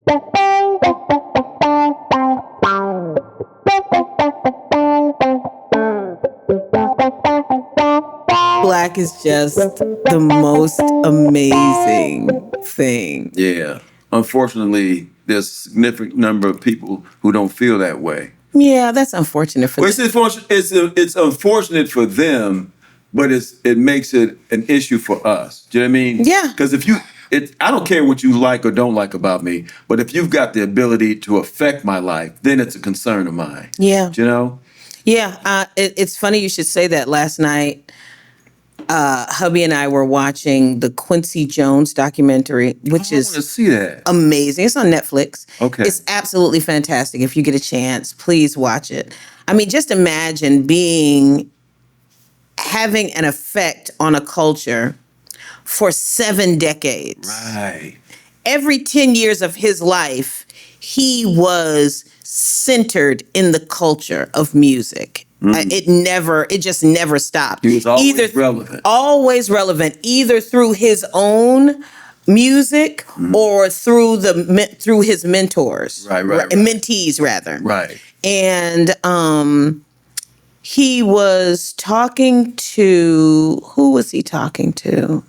Black is just the most amazing thing. Yeah. Unfortunately, there's a significant number of people who don't feel that way. Yeah, that's unfortunate for Well, them. it's unfortunate for them, but it makes it an issue for us. Do you know what I mean? Yeah. Because I don't care what you like or don't like about me, but if you've got the ability to affect my life, then it's a concern of mine. Yeah. Do you know? Yeah, it's funny you should say that. Last night, hubby and I were watching the Quincy Jones documentary, which I want to is see that. amazing. It's on Netflix. Okay. It's absolutely fantastic. If you get a chance, please watch it. I mean, just imagine having an effect on a culture for 7 decades. Right. Every 10 years of his life, he was centered in the culture of music. It just never stopped. He was always relevant. Always relevant, either through his own music or through his mentors. Right. Mentees, rather. Right. And he was talking to, who was he talking to?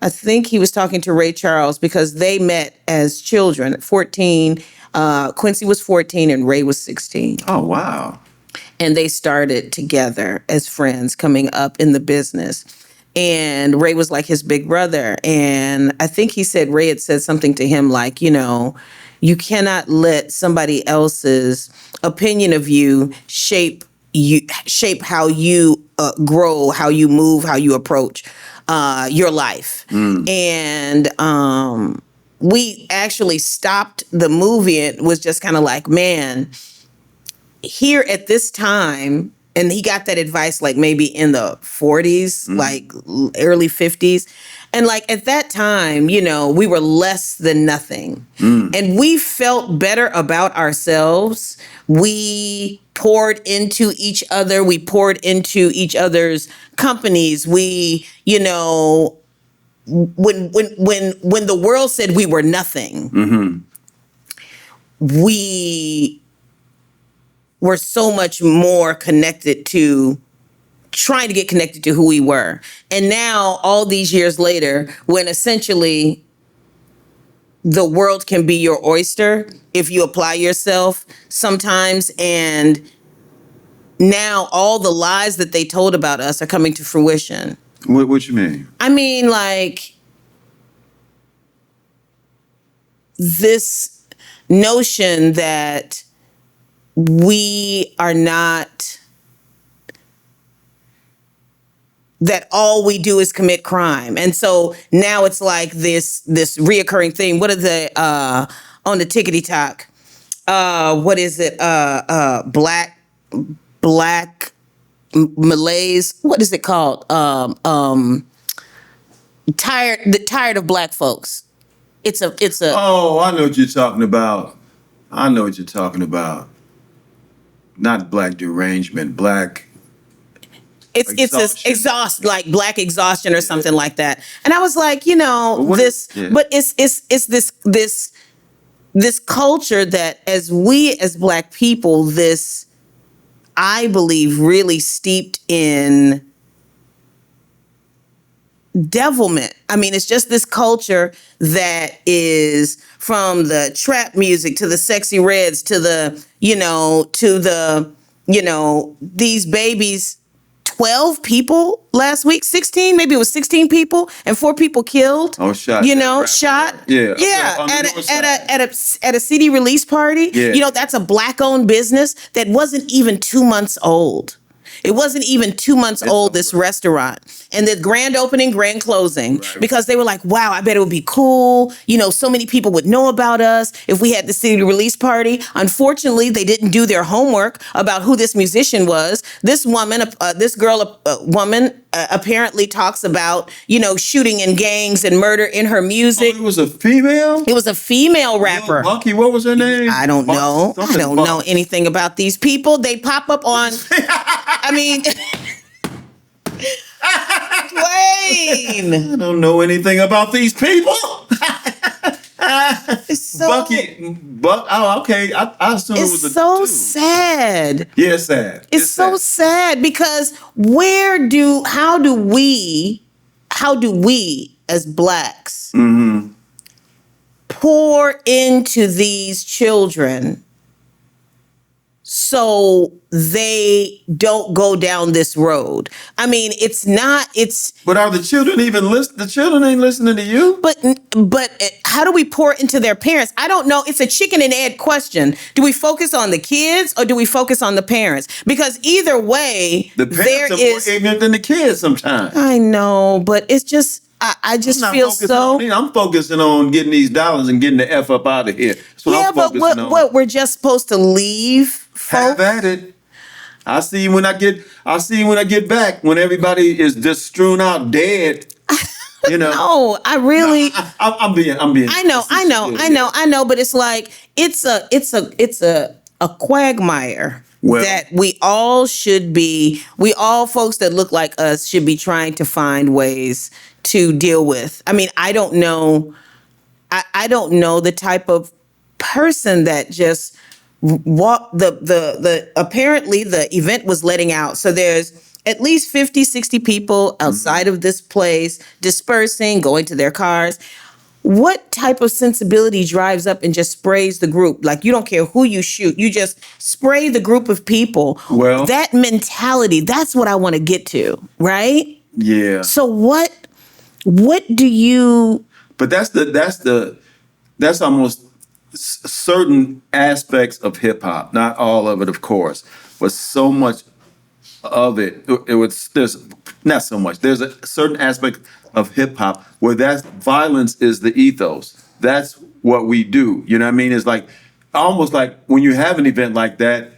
I think he was talking to Ray Charles, because they met as children at 14. Quincy was 14 and Ray was 16. Oh, wow. And they started together as friends coming up in the business. And Ray was like his big brother. And I think he said Ray had said something to him like, you cannot let somebody else's opinion of you shape how you grow, how you move, how you approach your life. And we actually stopped the movie and was just kind of like, man, here at this time, and he got that advice like maybe in the 40s, like early 50s. And like at that time, we were less than nothing. And we felt better about ourselves. We poured into each other. We poured into each other's companies. We, when the world said we were nothing, we were so much more connected to trying to get connected to who we were. And now, all these years later, when essentially the world can be your oyster if you apply yourself sometimes, and now all the lies that they told about us are coming to fruition. What you mean? I mean, like, this notion that we are not, that all we do is commit crime. And so now it's like this reoccurring thing. What are the, on the tickety talk, what is it? Black Malays. What is it called? Tired of black folks. It's a. Oh, I know what you're talking about. Not black derangement, black. It's like black exhaustion or something like that. And I was like, but it's this culture that as black people, I believe really steeped in devilment. I mean, it's just this culture that is from the trap music to the sexy reds to these babies. 12 people last week, 16, maybe it was 16 people, and 4 people killed. Oh, shot. Shot. Yeah. At a CD release party. Yeah. That's a black-owned business that wasn't even 2 months old. It wasn't even 2 months old, this restaurant. And the grand opening, grand closing, because they were like, wow, I bet it would be cool. So many people would know about us if we had the city release party. Unfortunately, they didn't do their homework about who this musician was. This woman, apparently talks about, shooting in gangs and murder in her music. Oh, it was a female? It was a female rapper. Monkey, what was her name? I don't know. I don't know anything about these people. They pop up on... I mean, Dwayne. I don't know anything about these people. It's so Oh, okay. I assume it was it's a so two. sad. Yeah, it's sad. It's so sad because how do we as blacks pour into these children so they don't go down this road? I mean, it's But are the children even listening? The children ain't listening to you. but how do we pour into their parents? I don't know. It's a chicken and egg question. Do we focus on the kids or do we focus on the parents? Because either way, The parents are more ignorant than the kids sometimes. I know, but it's just I just feel so. I'm focusing on getting these dollars and getting the F up out of here. That's what I'm But focusing on. what we're just supposed to leave Have folks? at it. I'll see you when I get back, when everybody is just strewn out dead. You know. No, I really. I'm being. I know, but it's like it's a quagmire Well, that we all should be. We all folks that look like us should be trying to find ways to deal with. I mean, I don't know. I don't know the type of person that just walk the apparently the event was letting out. So there's at least 50, 60 people outside of this place dispersing, going to their cars. What type of sensibility drives up and just sprays the group? Like, you don't care who you shoot, you just spray the group of people. Well, that mentality, that's what I want to get to, right? Yeah. So what do you? But that's almost certain aspects of hip hop, not all of it, of course, but so much of it. There's not so much. There's a certain aspect of hip hop where that violence is the ethos. That's what we do. You know what I mean? It's like almost like when you have an event like that,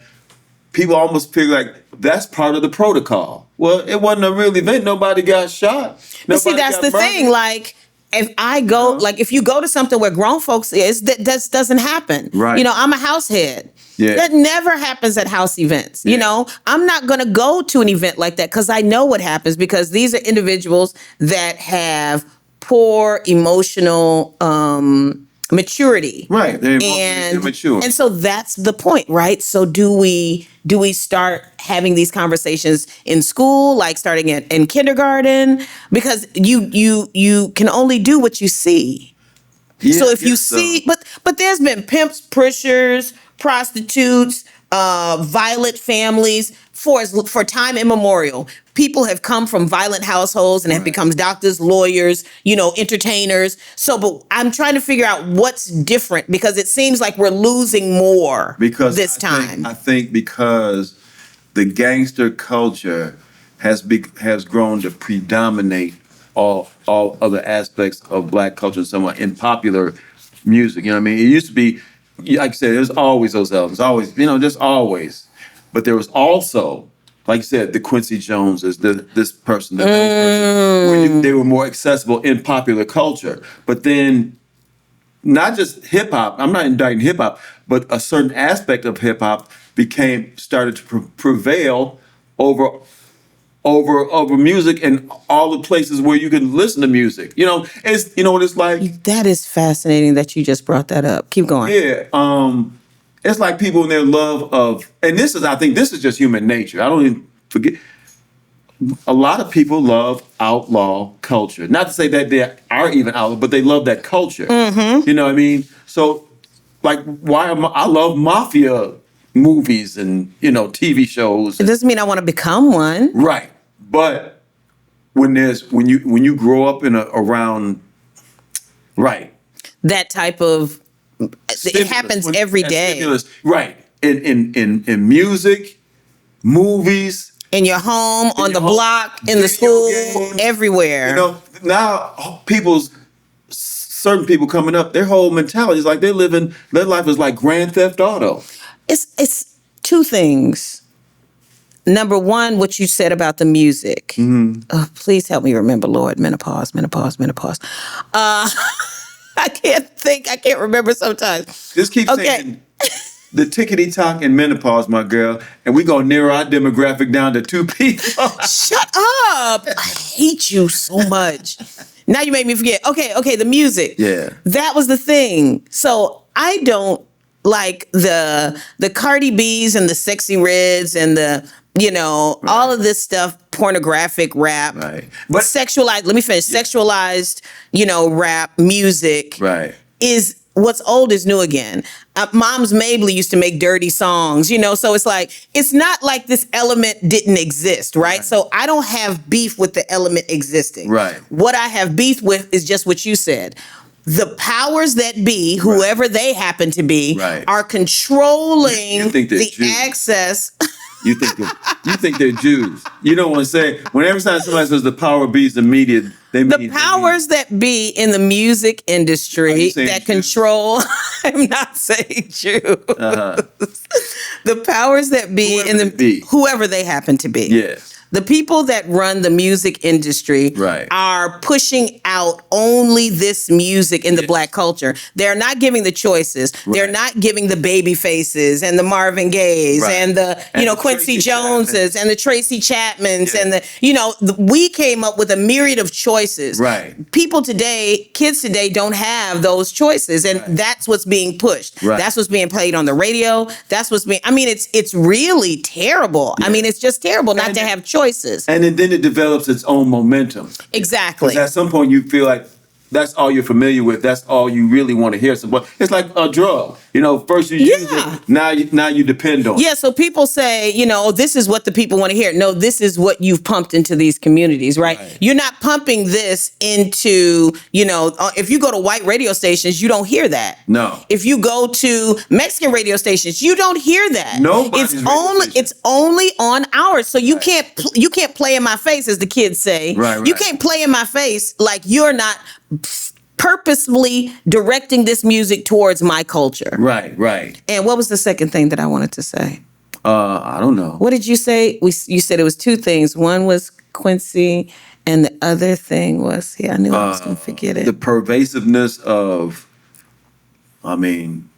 people almost feel like that's part of the protocol. Well, it wasn't a real event. Nobody got shot. But see, that's the thing. Like, if I go, like, if you go to something where grown folks is, that doesn't happen. Right. You know, I'm a house head. Yeah. That never happens at house events. You know, I'm not going to go to an event like that because I know what happens, because these are individuals that have poor emotional maturity. Right. They're immature. And so that's the point, right? So do we start having these conversations in school, like starting in kindergarten? Because you can only do what you see. Yeah, so if you see, but there's been pimps, pushers, prostitutes, violent families for time immemorial. People have come from violent households and have become doctors, lawyers, entertainers. So, but I'm trying to figure out what's different, because it seems like we're losing more this time. I think because the gangster culture has grown to predominate all other aspects of black culture somewhat in popular music. You know what I mean? It used to be, like I said, there's always those elements, always, just always. But there was also, like you said, the Quincy Joneses, this person, those person, where they were more accessible in popular culture. But then, not just hip hop, I'm not indicting hip hop, but a certain aspect of hip hop started to prevail over music and all the places where you can listen to music. It's what it's like. That is fascinating that you just brought that up. Keep going. Yeah. It's like people in their love of, and I think this is just human nature. I don't even forget. A lot of people love outlaw culture. Not to say that they are even outlaw, but they love that culture. Mm-hmm. You know what I mean? So, like, I love mafia movies and TV shows. It doesn't mean I want to become one. Right. But when you grow up around right, that type of it happens every day. Stimulus, right. In music, movies, in your home, on the block, in the school, games, everywhere. Now certain people coming up, their whole mentality is like their life is like Grand Theft Auto. It's two things. Number one, what you said about the music. Oh, please help me remember, Lord. Menopause. I can't remember sometimes. Just keep saying the tickety-tock and menopause, my girl, and we're going to narrow our demographic down to two people. Shut up. I hate you so much. Now you made me forget. Okay, the music. Yeah. That was the thing. So I don't like the Cardi B's and the Sexy Reds and the, all of this stuff, pornographic rap. Right. But Sexualized, let me finish. Sexualized, rap music. right. Is what's old is new again. Mom's Mabley used to make dirty songs, so it's like, it's not like this element didn't exist, right? So I don't have beef with the element existing. Right. What I have beef with is just what you said. The powers that be, whoever they happen to be, are controlling You think the Jews. access. You think they're Jews. You don't want to say, when every time somebody says the power be's the media, they mean... The powers that be in the music industry that control... I'm not saying Jew. The powers that be whoever they happen to be. Yes. The people that run the music industry are pushing out only this music in the Black culture. They're not giving the choices. They're not giving the baby faces and the Marvin Gayes and the Quincy Joneses and the Tracy Chapmans and we came up with a myriad of choices. Right. Kids today don't have those choices, and that's what's being pushed. That's what's being played on the radio. That's what's being. I mean, it's really terrible. I mean, it's just terrible not to have choices. And then it develops its own momentum. Exactly. Because at some point you feel like that's all you're familiar with. That's all you really want to hear. So, it's like a drug. First you use it, now you depend on it. Yeah, so people say, this is what the people want to hear. No, this is what you've pumped into these communities, right? You're not pumping this into, if you go to white radio stations, you don't hear that. No. If you go to Mexican radio stations, you don't hear that. It's only on ours. So you can't play in my face, as the kids say. Right. You can't play in my face like you're not purposefully directing this music towards my culture. Right. And what was the second thing that I wanted to say? I don't know. What did you say? You said it was two things. One was Quincy, and the other thing was, I knew I was going to forget it. The pervasiveness of,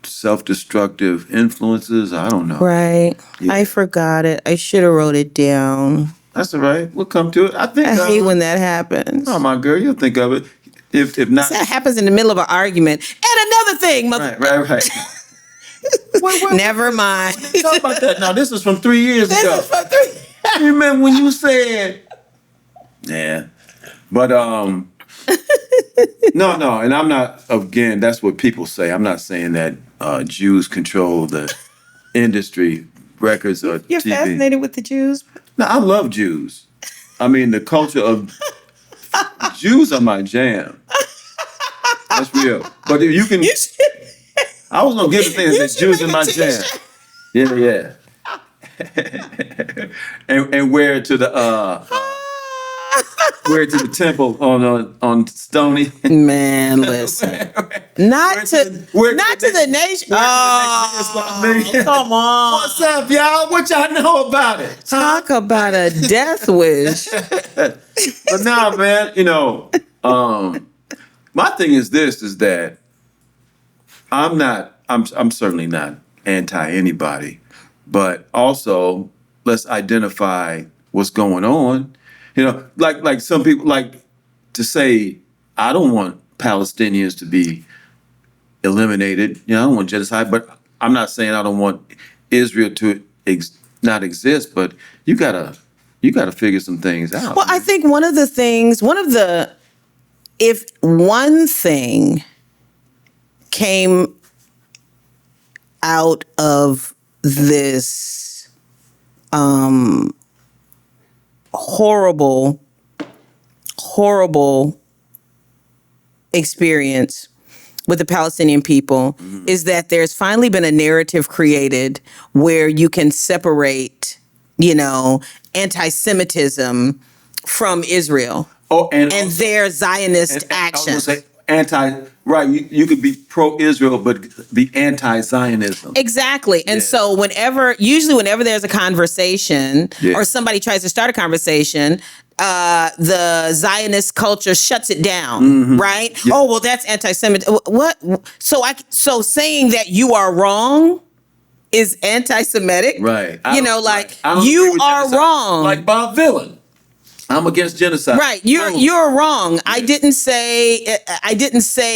self-destructive influences. I don't know. Right. Yeah. I forgot it. I should have wrote it down. That's all right. We'll come to it. I hate when that happens. Oh, my girl, you'll think of it. If not, that happens in the middle of an argument. And another thing, right. Wait, never mind. Talk about that. Now, this is from 3 years ago. You remember when you said, yeah, but no, and I'm not. Again, that's what people say. I'm not saying that Jews control the industry, records or You're TV. fascinated with the Jews. No, I love Jews. The culture of Jews are my jam. That's real. But if you can, I was gonna give the thing that said Jews are my jam. Yeah. and wear it to the temple on Stony. Man, listen. Not to the nation. Come on. What's up, y'all? What y'all know about it? Talk about a death wish. But now, man, my thing is that I'm certainly not anti anybody, but also let's identify what's going on. Like some people like to say, I don't want Palestinians to be eliminated. I don't want genocide, but I'm not saying I don't want Israel to not exist, but you gotta figure some things out. Well, I think if one thing came out of this horrible experience with the Palestinian people, is that there's finally been a narrative created where you can separate, anti-Semitism from Israel and their Zionist actions. You could be pro-Israel, but be anti-Zionism. Exactly. And so usually whenever there's a conversation or somebody tries to start a conversation, the Zionist culture shuts it down, right? Yeah. Oh, well, that's anti-Semitic. What? So saying that you are wrong is anti-Semitic? Right. You are wrong. Like Bob Dylan. I'm against genocide. Right. You're wrong. I didn't say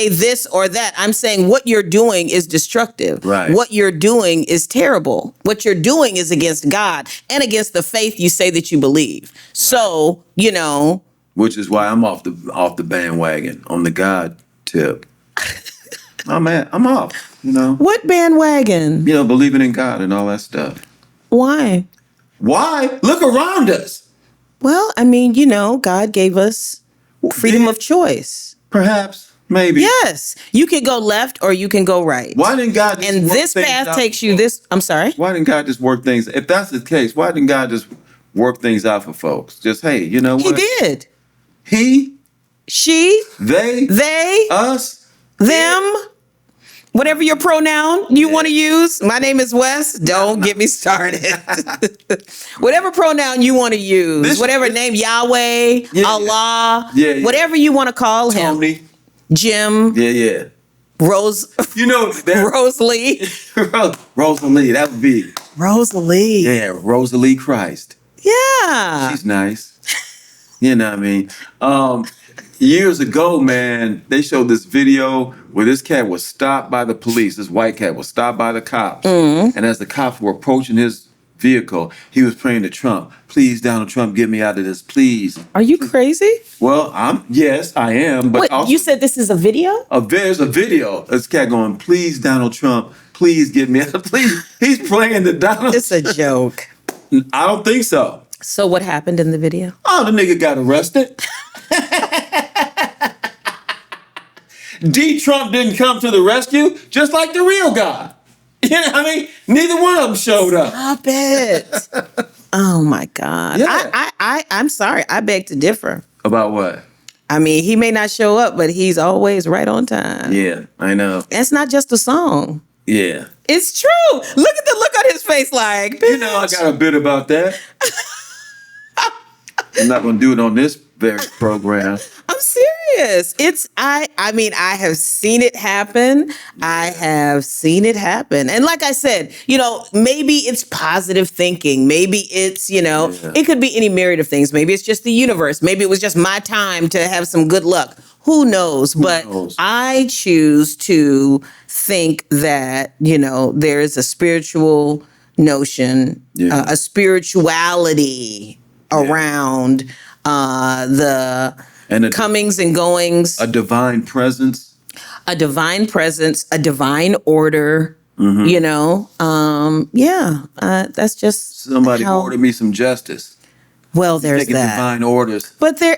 this or that. I'm saying what you're doing is destructive. Right. What you're doing is terrible. What you're doing is against God and against the faith you say that you believe. Right. So, which is why I'm off the bandwagon on the God tip. I'm off, What bandwagon? Believing in God and all that stuff. Why? Why? Look around us. Well, God gave us freedom of choice. Perhaps, maybe. Yes. You can go left or you can go right. Why didn't God just And work this things path out takes for you folks? this. I'm sorry? Why didn't God just work things? If that's the case, why didn't God just work things out for folks? Just, hey, you know what? He did. He, she, they, us, them, whatever your pronoun you want to use. My name is Wes. Don't get me started. Whatever pronoun you want to use, whatever name, Yahweh, Allah, whatever you want to call him. Tony. Jim. Yeah. Rose. Rosalie. Rosalie, that would be. Rosalie. Yeah, Rosalie Christ. Yeah. She's nice. You know what I mean? Years ago, man, they showed this video where this cat was stopped by the police. This white cat was stopped by the cops. Mm-hmm. And as the cops were approaching his vehicle, he was praying to Trump. Please, Donald Trump, get me out of this, please. Are you crazy? Well, yes, I am. But wait, also, you said this is a video? There's a video. This cat going, please, Donald Trump, please get me out. Please. He's praying to Donald It's a joke. I don't think so. So what happened in the video? Oh, the nigga got arrested. D. Trump didn't come to the rescue, just like the real guy. You know what I mean? Neither one of them showed up. Stop it. Oh, my God. Yeah. I'm sorry. I beg to differ. About what? I mean, he may not show up, but he's always right on time. Yeah, I know. It's not just a song. Yeah. It's true. Look at the look on his face like, bitch. I got a bit about that. I'm not going to do it on this very program. I'm serious. I have seen it happen. I have seen it happen. And like I said, maybe it's positive thinking. Maybe it's, it could be any myriad of things. Maybe it's just the universe. Maybe it was just my time to have some good luck. Who knows? But I choose to think that, there is a spiritual notion, a spirituality around the comings and goings. A divine presence. A divine order. Mm-hmm. That's just somebody ordered me some justice. Well, there's taking that. Divine orders. But there...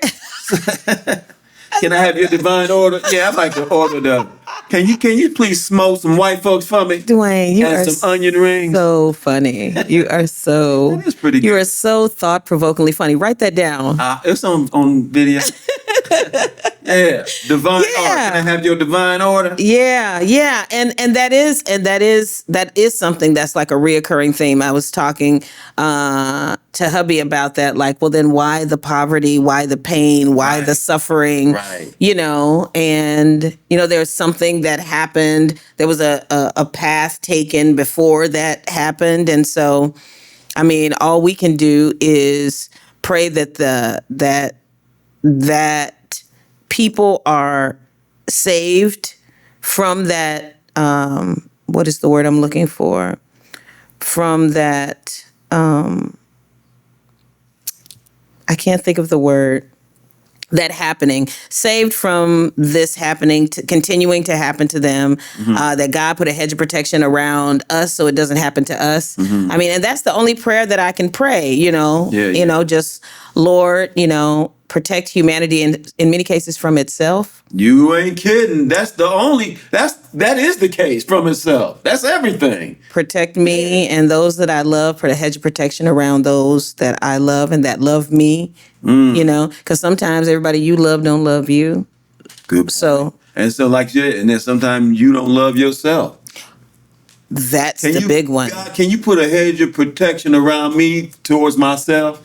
Can I have your divine order? Yeah, I'd like to order the... Can you please smoke some white folks for me? Dwayne, you are some onion rings. So funny. You are so... That is pretty good. You are so thought-provokingly funny. Write that down. It's on video. Yeah, divine order. Can I have your divine order? Yeah. And that is something that's like a reoccurring theme. I was talking to hubby about that. Like, well, then why the poverty? Why the pain? Why the suffering? Right. And there's something that happened. There was a path taken before that happened, and so, I mean, all we can do is pray that that people are saved from that, what is the word I'm looking for? From that, I can't think of the word, that happening, saved from this happening, continuing to happen to them, that God put a hedge of protection around us so it doesn't happen to us. Mm-hmm. I mean, and that's the only prayer that I can pray, just, Lord, protect humanity in many cases from itself. You ain't kidding. That is the case, from itself. That's everything. Protect me and those that I love, put a hedge of protection around those that I love and that love me, because sometimes everybody you love don't love you. Good. So, and then sometimes you don't love yourself. That's the big one. God, can you put a hedge of protection around me towards myself?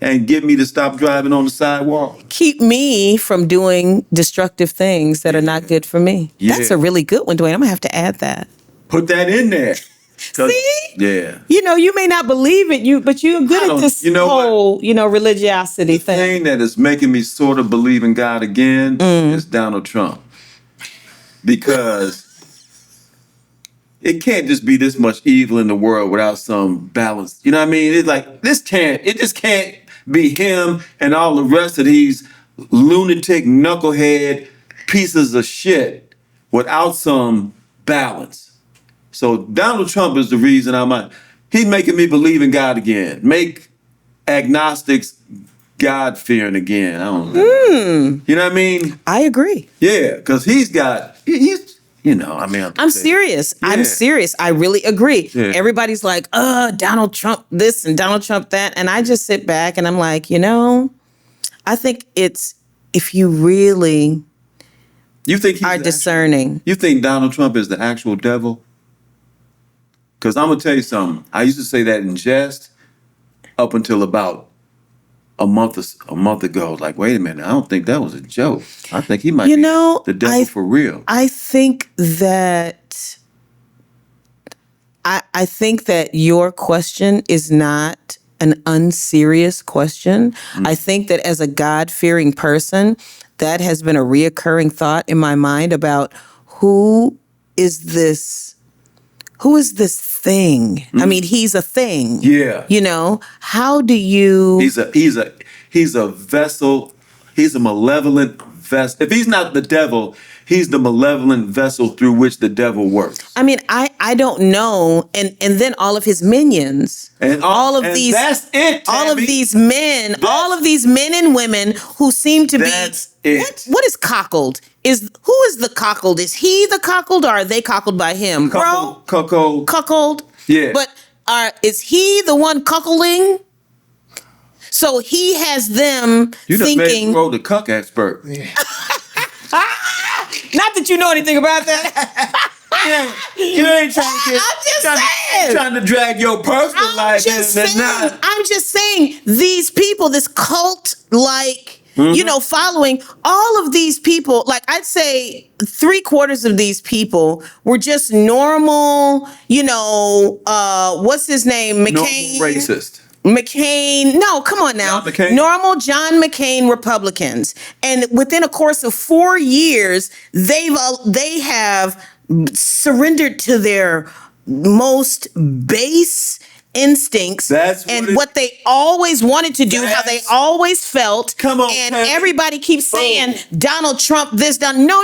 And get me to stop driving on the sidewalk. Keep me from doing destructive things that are not good for me. Yeah. That's a really good one, Dwayne. I'm going to have to add that. Put that in there. See? Yeah. You may not believe it, but you're good at this whole, religiosity The thing that is making me sort of believe in God again is Donald Trump. Because it can't just be this much evil in the world without some balance. You know what I mean? It's like it just can't be him and all the rest of these lunatic knucklehead pieces of shit without some balance. So Donald Trump is the reason he's making me believe in God again. Make agnostics God-fearing again. I don't know. You know what I mean? I agree. Yeah, because he's I'm serious. Yeah. I'm serious. I really agree. Yeah. Everybody's like, Donald Trump this and Donald Trump that. And I just sit back and I'm like, I think it's, if you really are discerning. You think Donald Trump is the actual devil? Because I'm going to tell you something. I used to say that in jest up until about a month ago. Like, wait a minute, I don't think that was a joke. I think he might be the devil for real. I think that I think that your question is not an unserious question. I think that as a God-fearing person, that has been a reoccurring thought in my mind about who is this thing? I mean, he's a thing. Yeah. How do you... He's a vessel. He's a malevolent vessel. If he's not the devil, he's the malevolent vessel through which the devil works. I mean, I don't know. And then all of his minions. And that's it, Tammy. All of these men and women who seem to be... That's it. What is cockled? Who is the cockled? Is he the cockled or are they cockled by him? Cuckold. Yeah. But is he the one cuckolding? So he has them thinking... You wrote the cuck expert. Yeah. Not that you know anything about that. You ain't trying to drag your personal life in. I'm just saying, these people, this cult, following, all of these people, like I'd say 3/4 of these people were just normal, what's his name? McCain. Normal racist. McCain, no, come on now. Normal John McCain Republicans. And within a course of 4 years, they have surrendered to their most base instincts what they always wanted to do, how they always felt. Come on, and everybody keeps saying Donald Trump this, done. No.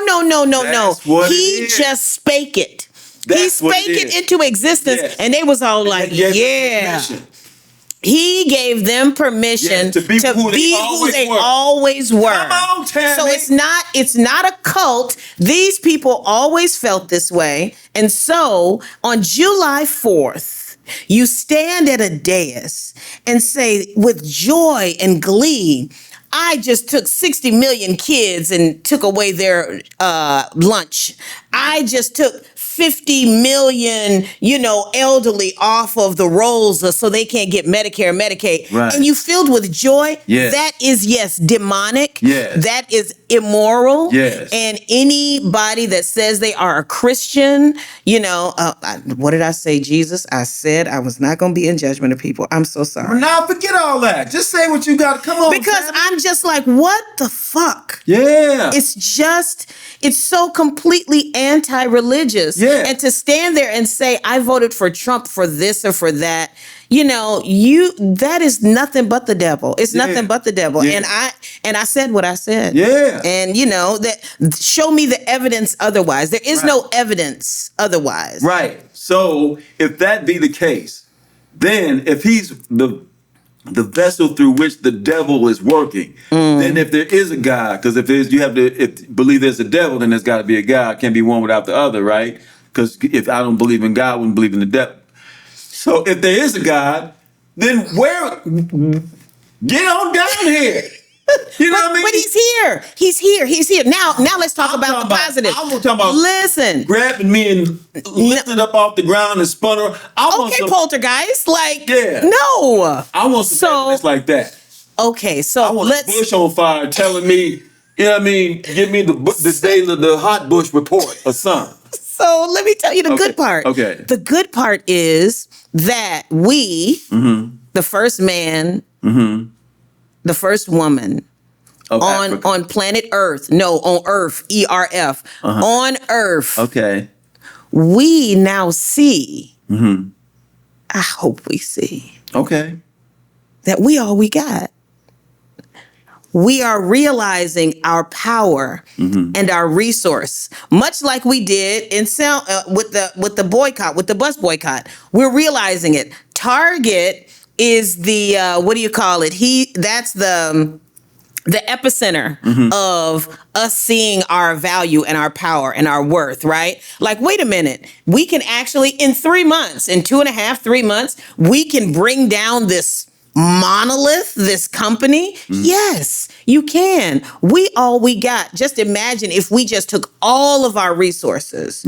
He just spake it. He spake it into existence, and they was all like, yeah. He gave them permission to be who they always were. Come on, Tammy. So it's not a cult. These people always felt this way. And so on July 4th, you stand at a dais and say with joy and glee, I just took 60 million kids and took away their lunch. I just took 50 million, elderly off of the rolls so they can't get Medicare and Medicaid. Right. And you filled with joy. Yes. That is, yes, demonic. Yes. That is immoral. Yes. And anybody that says they are a Christian, what did I say, Jesus? I said I was not going to be in judgment of people. I'm so sorry. Now forget all that. Just say what you got. Come on. Because I'm just like, what the fuck? Yeah. It's so completely anti-religious. Yeah. And to stand there and say, I voted for Trump for this or for that, that is nothing but the devil. It's nothing but the devil. Yeah. And I said what I said. Yeah. And that show me the evidence otherwise. There is no evidence otherwise. Right. So if that be the case, then if he's the vessel through which the devil is working, then if there is a God, because you have to believe there's a devil, then there's got to be a God. Can't be one without the other, right? Because if I don't believe in God, I wouldn't believe in the devil. So if there is a God, then get on down here. You know what I mean? But he's here. Now let's talk about the positive. I'm talking about listen, grabbing me and lifting up off the ground and spun her. Poltergeist. Yeah. No. I want some evidence like that. Okay, so I want a bush on fire telling me, give me the daily, the hot bush report or something. So let me tell you the good part. Okay. The good part is that we, the first man, the first woman on planet Earth, no, on Earth, ERF, on Earth, Okay. we now see, I hope we see, Okay. that we all we got. We are realizing our power and our resource, much like we did in with the boycott, with the bus boycott. We're realizing it. Target is the what do you call it? That's the epicenter of us seeing our value and our power and our worth, right? Like, wait a minute, we can actually in 3 months, in 2.5, 3 months, we can bring down this monolith, this company. Yes, you can. We all we got. Just imagine if we just took all of our resources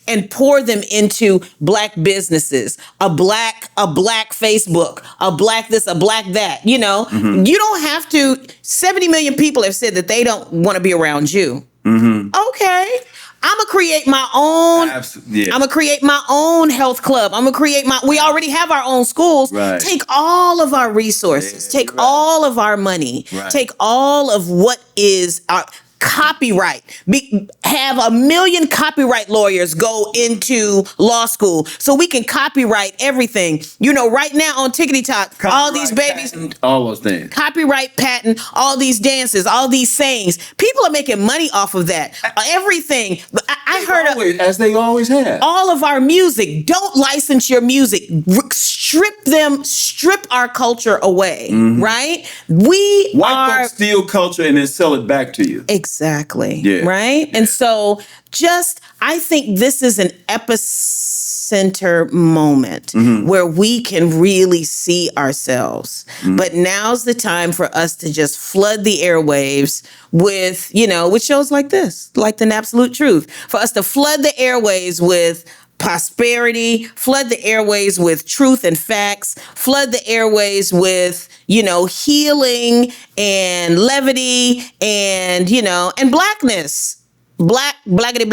and pour them into black businesses, a black Facebook, a black this, a black that. You know, you don't have to. 70 million people have said that they don't want to be around you. Okay. I'm gonna create my own. I'm gonna create my own health club. I'm gonna create my. We already have our own schools. Right. Take all of our resources. Take all of our money. Take all of what is our copyright. Have 1 million copyright lawyers go into law school so we can copyright everything. You know, right now on TikTok, all these babies, patent, all those things, copyright, patent, all these dances, all these sayings. People are making money off of that. Everything. I heard as they always have. All of our music. Don't license your music. Strip our culture away. Right? White folks steal culture and then sell it back to you. Exactly. Yeah. Right? Yeah. And so I think this is an epicenter moment where we can really see ourselves. But now's the time for us to just flood the airwaves with, with shows like this, like the Napsolute Truth, for us to flood the airwaves with prosperity, flood the airways with truth and facts, flood the airways with, healing and levity and, and blackness. Blackity,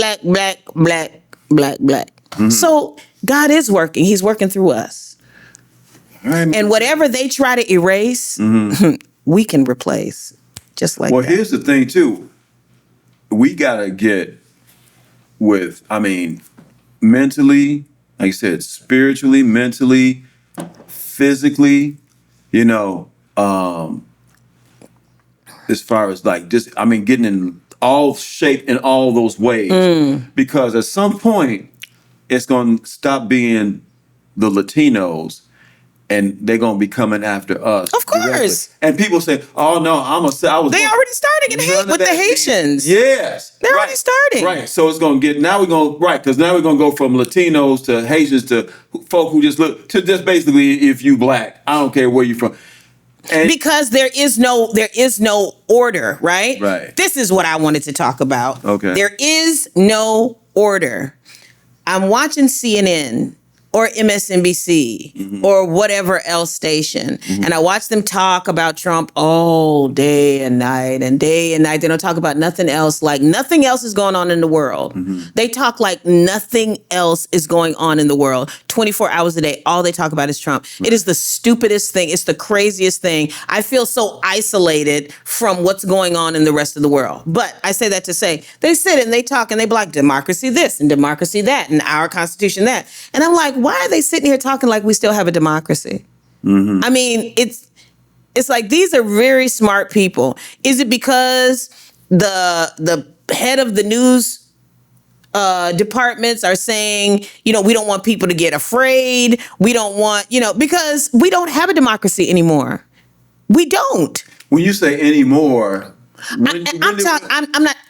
black. So God is working. He's working through us. And whatever they try to erase, we can replace. Just like that. Well, here's the thing, too. We got to get mentally, like I said, spiritually, mentally, physically, as far as getting in all shape in all those ways. Because at some point, it's going to stop being the Latinos and they're going to be coming after us. Of course. Directly. And people say, oh, no, I was. They already starting with the Haitians. Yes. They're already starting. Right. So it's going to get, because now we're going to go from Latinos to Haitians to folk who just look, to just basically, if you black, I don't care where you're from. And because there is no order, right? Right. This is what I wanted to talk about. Okay. There is no order. I'm watching CNN or MSNBC or whatever else station, and I watch them talk about Trump all day and night. They don't talk about nothing else, like nothing else is going on in the world. They talk like nothing else is going on in the world. 24 hours a day, all they talk about is Trump. Right. It is the stupidest thing. It's the craziest thing. I feel so isolated from what's going on in the rest of the world. But I say that to say, they sit and they talk and they be like, democracy this and democracy that and our Constitution that. And I'm like, why are they sitting here talking like we still have a democracy? I mean, it's like, these are very smart people. Is it because the head of the news departments are saying, we don't want people to get afraid. We don't want, because we don't have a democracy anymore. We don't. When you say anymore,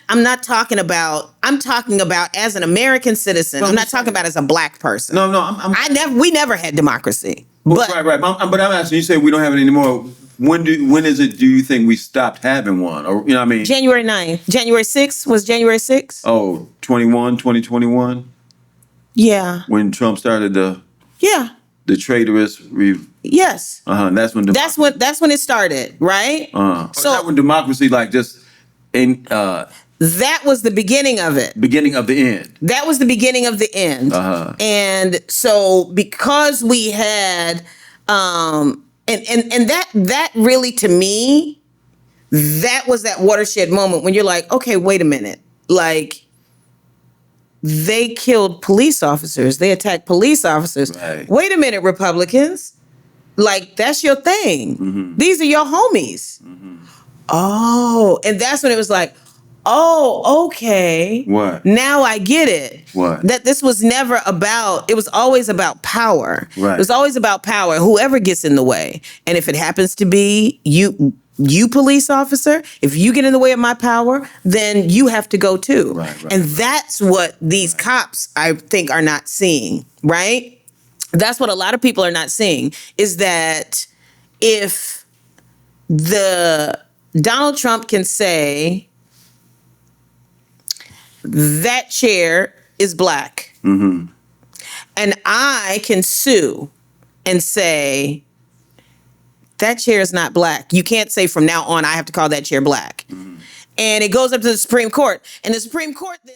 I'm not talking about. I'm talking about as an American citizen. I'm not talking about as a black person. No, we never had democracy. But right. But I'm asking. You say we don't have it anymore. When is it? Do you think we stopped having one? Or January 9th. January 6th was January 6th. Oh, 2021. Yeah. When Trump started the traitorous. Yes. That's when. That's when it started, right? So that when democracy That was the beginning of it. Beginning of the end. That was the beginning of the end. And so because we had and that really, to me, that was that watershed moment when you're like, okay, wait a minute. Like, they killed police officers. They attacked police officers. Right. Wait a minute, Republicans. Like, that's your thing. These are your homies. Oh, and that's when it was like, oh, okay. What? Now I get it. What? That this was never about, it was always about power. Right. It was always about power, whoever gets in the way. And if it happens to be you police officer, if you get in the way of my power, then you have to go too. Right, and that's what these cops, I think, are not seeing, right? That's what a lot of people are not seeing, is that if Donald Trump can say that chair is black, and I can sue and say that chair is not black. You can't say from now on I have to call that chair black. And it goes up to the Supreme Court, and the Supreme Court then